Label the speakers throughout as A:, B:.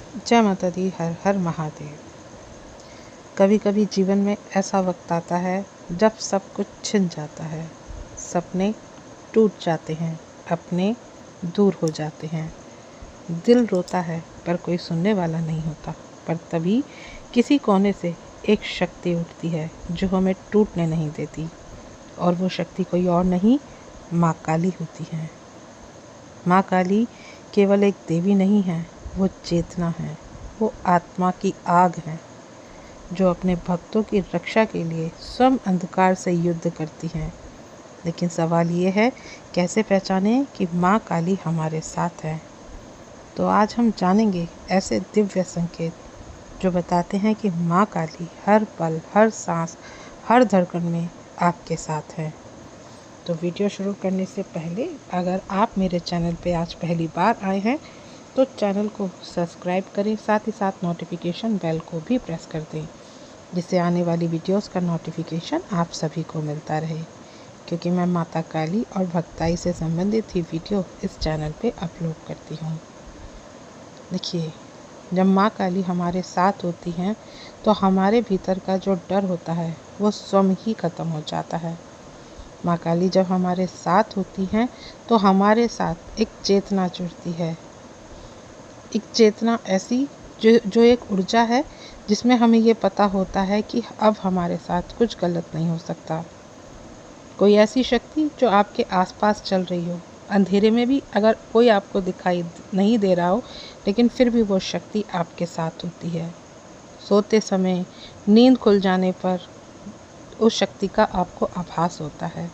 A: जय माता दी। हर हर महादेव। कभी कभी जीवन में ऐसा वक्त आता है जब सब कुछ छिन जाता है, सपने टूट जाते हैं, अपने दूर हो जाते हैं, दिल रोता है पर कोई सुनने वाला नहीं होता। पर तभी किसी कोने से एक शक्ति उठती है जो हमें टूटने नहीं देती, और वो शक्ति कोई और नहीं, माँ काली होती है। माँ काली केवल एक देवी नहीं है, वो चेतना है, वो आत्मा की आग है जो अपने भक्तों की रक्षा के लिए स्वयं अंधकार से युद्ध करती है। लेकिन सवाल ये है, कैसे पहचानें कि माँ काली हमारे साथ है। तो आज हम जानेंगे ऐसे दिव्य संकेत जो बताते हैं कि माँ काली हर पल, हर सांस, हर धड़कन में आपके साथ है। तो वीडियो शुरू करने से पहले अगर आप मेरे चैनल पे आज पहली बार आए हैं तो चैनल को सब्सक्राइब करें, साथ ही साथ नोटिफिकेशन बेल को भी प्रेस कर दें, जिससे आने वाली वीडियोस का नोटिफिकेशन आप सभी को मिलता रहे। क्योंकि मैं माता काली और भक्ताई से संबंधित ही वीडियो इस चैनल पे अपलोड करती हूँ। देखिए, जब माँ काली हमारे साथ होती हैं तो हमारे भीतर का जो डर होता है वो स्वयं ही खत्म हो जाता है। माँ काली जब हमारे साथ होती हैं तो हमारे साथ एक चेतना जुड़ती है, एक चेतना ऐसी जो एक ऊर्जा है जिसमें हमें ये पता होता है कि अब हमारे साथ कुछ गलत नहीं हो सकता। कोई ऐसी शक्ति जो आपके आसपास चल रही हो, अंधेरे में भी अगर कोई आपको दिखाई नहीं दे रहा हो, लेकिन फिर भी वो शक्ति आपके साथ होती है। सोते समय, नींद खुल जाने पर उस शक्ति का आपको आभास होता है,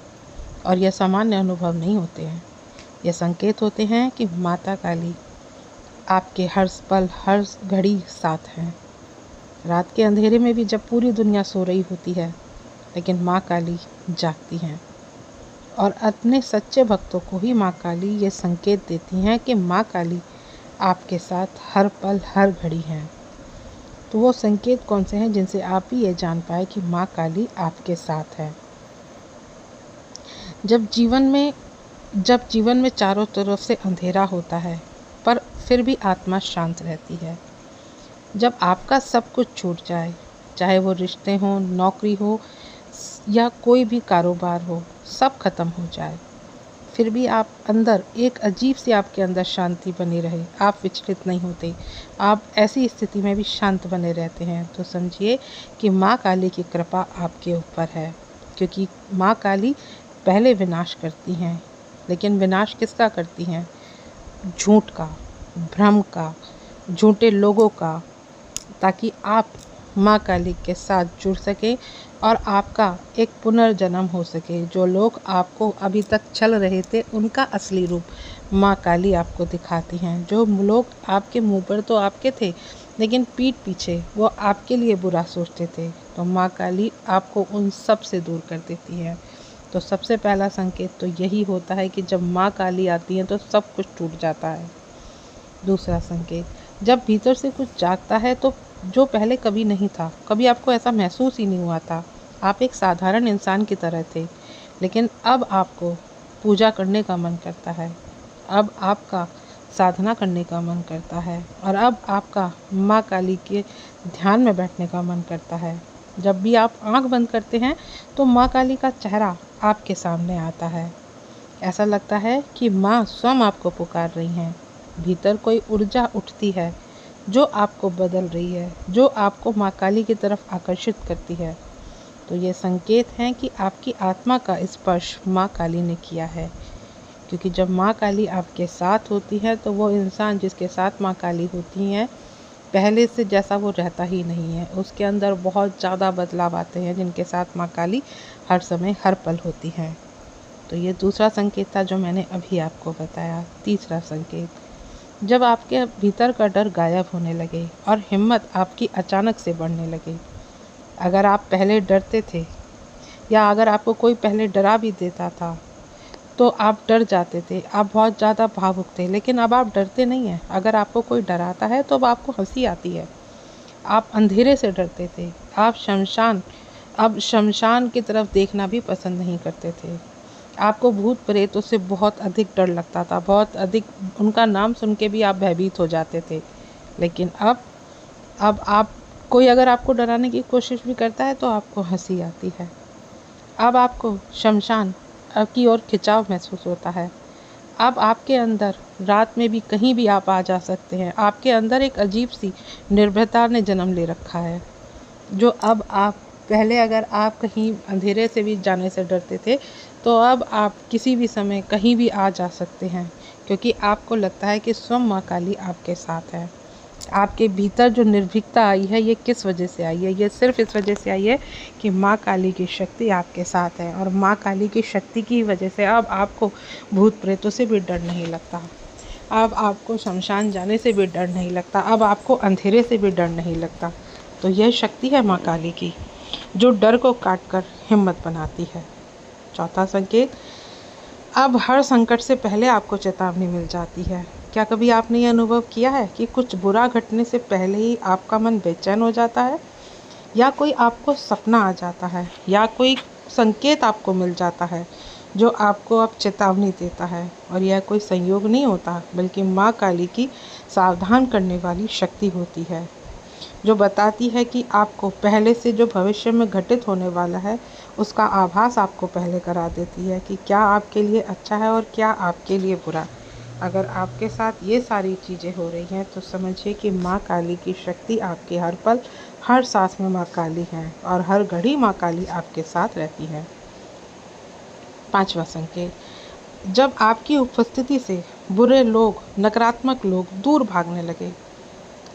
A: और यह सामान्य अनुभव नहीं होते हैं। यह संकेत होते हैं कि माता काली आपके हर पल, हर घड़ी साथ हैं। रात के अंधेरे में भी जब पूरी दुनिया सो रही होती है, लेकिन माँ काली जागती हैं, और अपने सच्चे भक्तों को ही माँ काली ये संकेत देती हैं कि माँ काली आपके साथ हर पल, हर घड़ी हैं। तो वो संकेत कौन से हैं जिनसे आप भी ये जान पाए कि माँ काली आपके साथ है। जब जीवन में चारों तरफ से अंधेरा होता है पर फिर भी आत्मा शांत रहती है। जब आपका सब कुछ छूट जाए, चाहे वो रिश्ते हों, नौकरी हो या कोई भी कारोबार हो, सब खत्म हो जाए, फिर भी आप अंदर एक अजीब सी आपके अंदर शांति बनी रहे, आप विचलित नहीं होते, आप ऐसी स्थिति में भी शांत बने रहते हैं, तो समझिए कि माँ काली की कृपा आपके ऊपर है। क्योंकि माँ काली पहले विनाश करती हैं, लेकिन विनाश किसका करती हैं? झूठ का, भ्रम का, झूठे लोगों का, ताकि आप माँ काली के साथ जुड़ सके और आपका एक पुनर्जन्म हो सके। जो लोग आपको अभी तक छल रहे थे, उनका असली रूप माँ काली आपको दिखाती हैं। जो लोग आपके मुंह पर तो आपके थे, लेकिन पीठ पीछे वो आपके लिए बुरा सोचते थे, तो माँ काली आपको उन सब से दूर कर देती है। तो सबसे पहला संकेत तो यही होता है कि जब माँ काली आती है तो सब कुछ टूट जाता है। दूसरा संकेत, जब भीतर से कुछ जागता है तो जो पहले कभी नहीं था, कभी आपको ऐसा महसूस ही नहीं हुआ था, आप एक साधारण इंसान की तरह थे, लेकिन अब आपको पूजा करने का मन करता है, अब आपका साधना करने का मन करता है, और अब आपका माँ काली के ध्यान में बैठने का मन करता है। जब भी आप आंख बंद करते हैं तो माँ काली का चेहरा आपके सामने आता है। ऐसा लगता है कि माँ स्वयं आपको पुकार रही हैं। भीतर कोई ऊर्जा उठती है जो आपको बदल रही है, जो आपको माँ काली की तरफ आकर्षित करती है। तो ये संकेत हैं कि आपकी आत्मा का स्पर्श माँ काली ने किया है। क्योंकि जब माँ काली आपके साथ होती है तो वो इंसान जिसके साथ माँ काली होती हैं, पहले से जैसा वो रहता ही नहीं है, उसके अंदर बहुत ज़्यादा बदलाव आते हैं जिनके साथ माँ काली हर समय, हर पल होती हैं। तो ये दूसरा संकेत था जो मैंने अभी आपको बताया। तीसरा संकेत, जब आपके भीतर का डर गायब होने लगे और हिम्मत आपकी अचानक से बढ़ने लगे। अगर आप पहले डरते थे, या अगर आपको कोई पहले डरा भी देता था तो आप डर जाते थे, आप बहुत ज़्यादा भावुक थे, लेकिन अब आप डरते नहीं हैं। अगर आपको कोई डराता है तो अब आपको हंसी आती है। आप अंधेरे से डरते थे, आप शमशान की तरफ देखना भी पसंद नहीं करते थे। आपको भूत प्रेतों से बहुत अधिक डर लगता था, बहुत अधिक, उनका नाम सुन के भी आप भयभीत हो जाते थे। लेकिन अब आप कोई अगर आपको डराने की कोशिश भी करता है तो आपको हंसी आती है। अब आपको शमशान की ओर खिंचाव महसूस होता है। अब आपके अंदर रात में भी कहीं भी आप आ जा सकते हैं। आपके अंदर एक अजीब सी निर्भयता ने जन्म ले रखा है, जो अब आप पहले अगर आप कहीं अंधेरे से भी जाने से डरते थे, तो अब आप किसी भी समय कहीं भी आ जा सकते हैं, क्योंकि आपको लगता है कि स्वयं माँ काली आपके साथ है। आपके भीतर जो निर्भीकता आई है, ये किस वजह से आई है? ये सिर्फ इस वजह से आई है कि माँ काली की शक्ति आपके साथ है, और माँ काली की शक्ति की वजह से अब आपको भूत प्रेतों से भी डर नहीं लगता। अब आपको शमशान जाने से भी डर नहीं लगता। अब आपको अंधेरे से भी डर नहीं लगता। तो यह शक्ति है माँ काली की, जो डर को काट कर हिम्मत बनाती है। चौथा संकेत, अब हर संकट से पहले आपको चेतावनी मिल जाती है। क्या कभी आपने ये अनुभव किया है कि कुछ बुरा घटने से पहले ही आपका मन बेचैन हो जाता है, या कोई आपको सपना आ जाता है, या कोई संकेत आपको मिल जाता है जो आपको अब चेतावनी देता है? और यह कोई संयोग नहीं होता, बल्कि माँ काली की सावधान करने वाली शक्ति होती है, जो बताती है कि आपको पहले से जो भविष्य में घटित होने वाला है उसका आभास आपको पहले करा देती है कि क्या आपके लिए अच्छा है और क्या आपके लिए बुरा। अगर आपके साथ ये सारी चीज़ें हो रही हैं तो समझिए कि माँ काली की शक्ति आपके हर पल हर सांस में माँ काली है, और हर घड़ी माँ काली आपके साथ रहती है। पांचवा संकेत, जब आपकी उपस्थिति से बुरे लोग, नकारात्मक लोग दूर भागने लगे।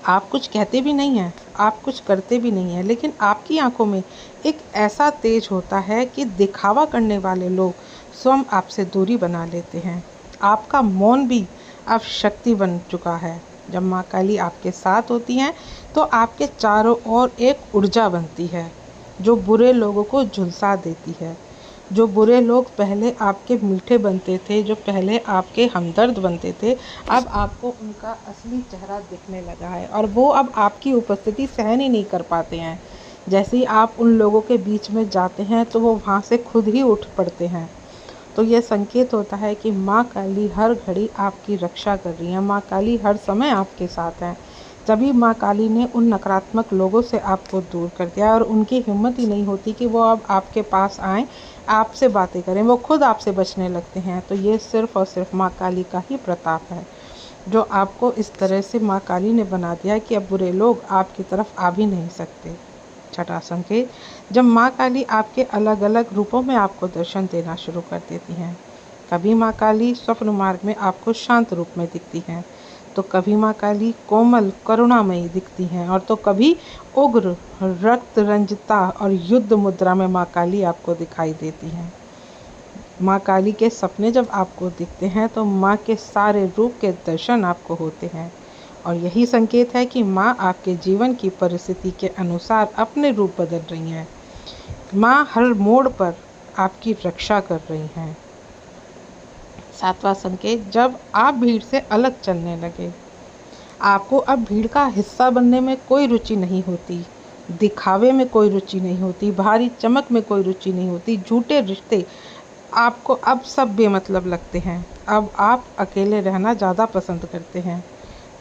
A: आप कुछ कहते भी नहीं हैं, आप कुछ करते भी नहीं हैं, लेकिन आपकी आंखों में एक ऐसा तेज होता है कि दिखावा करने वाले लोग स्वयं आपसे दूरी बना लेते हैं। आपका मौन भी अब शक्ति बन चुका है। जब माँ काली आपके साथ होती हैं तो आपके चारों ओर एक ऊर्जा बनती है, जो बुरे लोगों को झुलसा देती है। जो बुरे लोग पहले आपके मीठे बनते थे, जो पहले आपके हमदर्द बनते थे, अब आपको उनका असली चेहरा दिखने लगा है, और वो अब आपकी उपस्थिति सहन ही नहीं कर पाते हैं। जैसे ही आप उन लोगों के बीच में जाते हैं तो वो वहाँ से खुद ही उठ पड़ते हैं। तो यह संकेत होता है कि माँ काली हर घड़ी आपकी रक्षा कर रही है। माँ काली हर समय आपके साथ हैं। तभी माँ काली ने उन नकारात्मक लोगों से आपको दूर कर दिया, और उनकी हिम्मत ही नहीं होती कि वो अब आपके पास आएँ, आपसे बातें करें। वो खुद आपसे बचने लगते हैं। तो ये सिर्फ और सिर्फ माँ काली का ही प्रताप है, जो आपको इस तरह से माँ काली ने बना दिया कि अब बुरे लोग आपकी तरफ आ भी नहीं सकते। छठा संकेत, जब माँ काली आपके अलग अलग रूपों में आपको दर्शन देना शुरू कर देती हैं। कभी माँ काली स्वप्न मार्ग में आपको शांत रूप में दिखती हैं, तो कभी माँ काली कोमल करुणामयी दिखती हैं, और तो कभी उग्र रक्त रंजिता और युद्ध मुद्रा में माँ काली आपको दिखाई देती हैं। माँ काली के सपने जब आपको दिखते हैं तो माँ के सारे रूप के दर्शन आपको होते हैं, और यही संकेत है कि माँ आपके जीवन की परिस्थिति के अनुसार अपने रूप बदल रही हैं। माँ हर मोड़ पर आपकी रक्षा कर रही हैं। सातवां संकेत, जब आप भीड़ से अलग चलने लगे। आपको अब भीड़ का हिस्सा बनने में कोई रुचि नहीं होती, दिखावे में कोई रुचि नहीं होती, भारी चमक में कोई रुचि नहीं होती, झूठे रिश्ते आपको अब सब बेमतलब लगते हैं। अब आप अकेले रहना ज़्यादा पसंद करते हैं,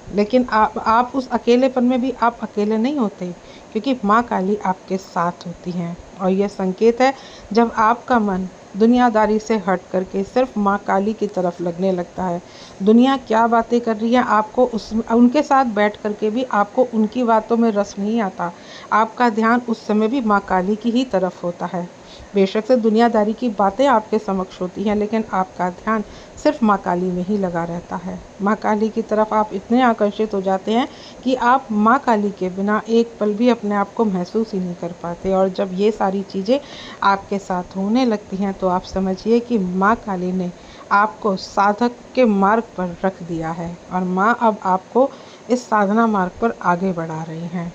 A: लेकिन आप उस अकेलेपन में भी आप अकेले नहीं होते, क्योंकि माँ काली आपके साथ होती हैं। और यह संकेत है जब आपका मन दुनियादारी से हट करके सिर्फ माँ काली की तरफ लगने लगता है। दुनिया क्या बातें कर रही है, आपको उनके साथ बैठ करके भी आपको उनकी बातों में रस नहीं आता। आपका ध्यान उस समय भी माँ काली की ही तरफ होता है। बेशक से दुनियादारी की बातें आपके समक्ष होती हैं, लेकिन आपका ध्यान सिर्फ माँ काली में ही लगा रहता है। माँ काली की तरफ आप इतने आकर्षित हो जाते हैं कि आप माँ काली के बिना एक पल भी अपने आप को महसूस ही नहीं कर पाते। और जब ये सारी चीज़ें आपके साथ होने लगती हैं तो आप समझिए कि माँ काली ने आपको साधक के मार्ग पर रख दिया है, और माँ अब आपको इस साधना मार्ग पर आगे बढ़ा रही हैं।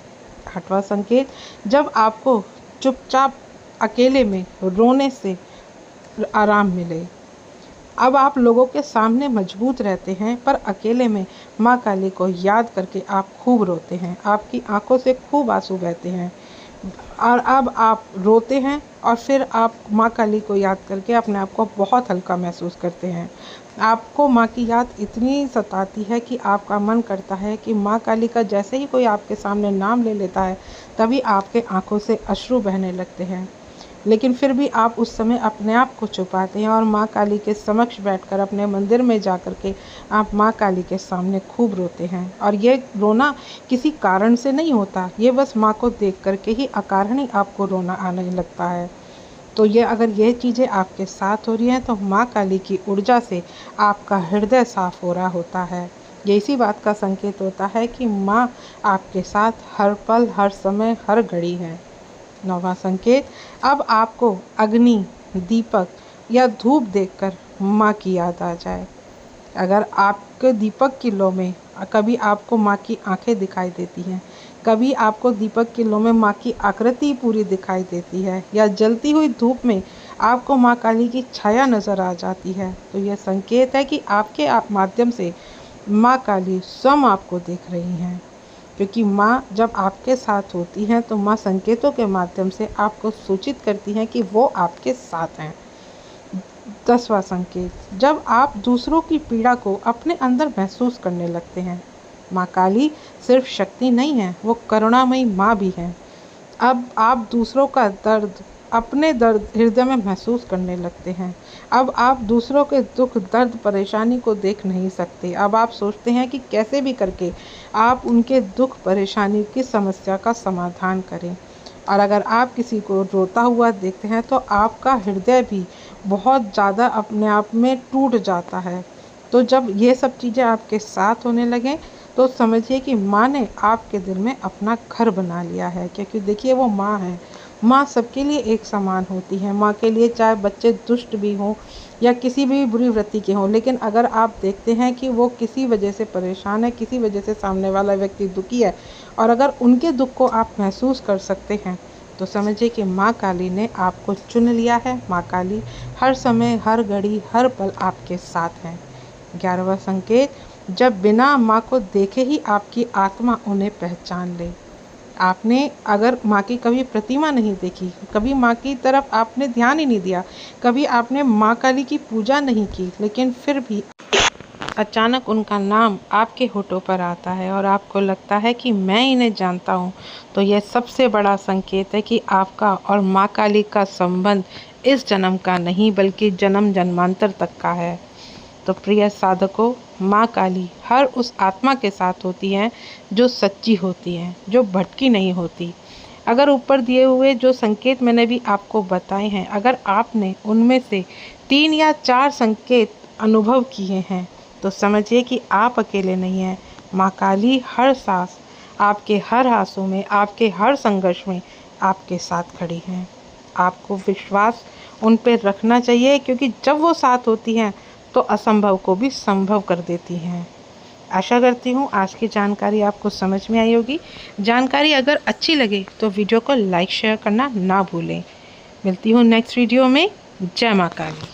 A: आठवां संकेत, जब आपको चुपचाप अकेले में रोने से आराम मिले। अब आप लोगों के सामने मजबूत रहते हैं, पर अकेले में माँ काली को याद करके आप खूब रोते हैं। आपकी आंखों से खूब आंसू बहते हैं। और अब आप रोते हैं और फिर आप माँ काली को याद करके अपने आप को बहुत हल्का महसूस करते हैं। आपको माँ की याद इतनी सताती है कि आपका मन करता है कि माँ काली का जैसे ही कोई आपके सामने नाम ले लेता है तभी आपके आंखों से अश्रु बहने लगते हैं। लेकिन फिर भी आप उस समय अपने आप को छुपाते हैं और माँ काली के समक्ष बैठकर अपने मंदिर में जा कर के आप माँ काली के सामने खूब रोते हैं। और ये रोना किसी कारण से नहीं होता, ये बस माँ को देख कर के ही अकारण ही आपको रोना आने लगता है। तो ये अगर ये चीज़ें आपके साथ हो रही हैं तो माँ काली की ऊर्जा से आपका हृदय साफ हो रहा होता है। ये इसी बात का संकेत होता है कि माँ आपके साथ हर पल, हर समय, हर घड़ी है। 9वां संकेत, अब आपको अग्नि, दीपक या धूप देखकर माँ की याद आ जाए। अगर आपके दीपक की लौ में कभी आपको माँ की आंखें दिखाई देती हैं, कभी आपको दीपक की लौ में माँ की आकृति पूरी दिखाई देती है, या जलती हुई धूप में आपको माँ काली की छाया नज़र आ जाती है, तो यह संकेत है कि आपके माध्यम से माँ काली स्वयं आपको देख रही हैं। क्योंकि माँ जब आपके साथ होती हैं तो माँ संकेतों के माध्यम से आपको सूचित करती हैं कि वो आपके साथ हैं। 10वां संकेत, जब आप दूसरों की पीड़ा को अपने अंदर महसूस करने लगते हैं। माँ काली सिर्फ शक्ति नहीं है, वो करुणामयी माँ भी है। अब आप दूसरों का दर्द, अपने दर्द हृदय में महसूस करने लगते हैं। अब आप दूसरों के दुख, दर्द, परेशानी को देख नहीं सकते। अब आप सोचते हैं कि कैसे भी करके आप उनके दुख, परेशानी की समस्या का समाधान करें। और अगर आप किसी को रोता हुआ देखते हैं तो आपका हृदय भी बहुत ज़्यादा अपने आप में टूट जाता है। तो जब ये सब चीज़ें आपके साथ होने लगें तो समझिए कि माँ ने आपके दिल में अपना घर बना लिया है, क्योंकि देखिए वो माँ है। माँ सबके लिए एक समान होती है। माँ के लिए चाहे बच्चे दुष्ट भी हों या किसी भी बुरी वृत्ति के हों, लेकिन अगर आप देखते हैं कि वो किसी वजह से परेशान है, किसी वजह से सामने वाला व्यक्ति दुखी है, और अगर उनके दुख को आप महसूस कर सकते हैं तो समझिए कि माँ काली ने आपको चुन लिया है। माँ काली हर समय, हर घड़ी, हर पल आपके साथ हैं। 11वां संकेत, जब बिना माँ को देखे ही आपकी आत्मा उन्हें पहचान ले। आपने अगर माँ की कभी प्रतिमा नहीं देखी, कभी माँ की तरफ आपने ध्यान ही नहीं दिया, कभी आपने माँ काली की पूजा नहीं की, लेकिन फिर भी अचानक उनका नाम आपके होठों पर आता है और आपको लगता है कि मैं इन्हें जानता हूँ, तो यह सबसे बड़ा संकेत है कि आपका और माँ काली का संबंध इस जन्म का नहीं बल्कि जन्म जन्मांतर तक का है। तो प्रिय साधकों, माँ काली हर उस आत्मा के साथ होती हैं जो सच्ची होती है, जो भटकी नहीं होती। अगर ऊपर दिए हुए जो संकेत मैंने भी आपको बताए हैं, अगर आपने उनमें से 3 या 4 संकेत अनुभव किए हैं तो समझिए कि आप अकेले नहीं हैं। माँ काली हर सांस, आपके हर आंसू में, आपके हर संघर्ष में आपके साथ खड़ी हैं। आपको विश्वास उन पर रखना चाहिए, क्योंकि जब वो साथ होती हैं तो असंभव को भी संभव कर देती हैं। आशा करती हूँ आज की जानकारी आपको समझ में आई होगी। जानकारी अगर अच्छी लगे तो वीडियो को लाइक शेयर करना ना भूलें। मिलती हूँ नेक्स्ट वीडियो में। जय माँ काली।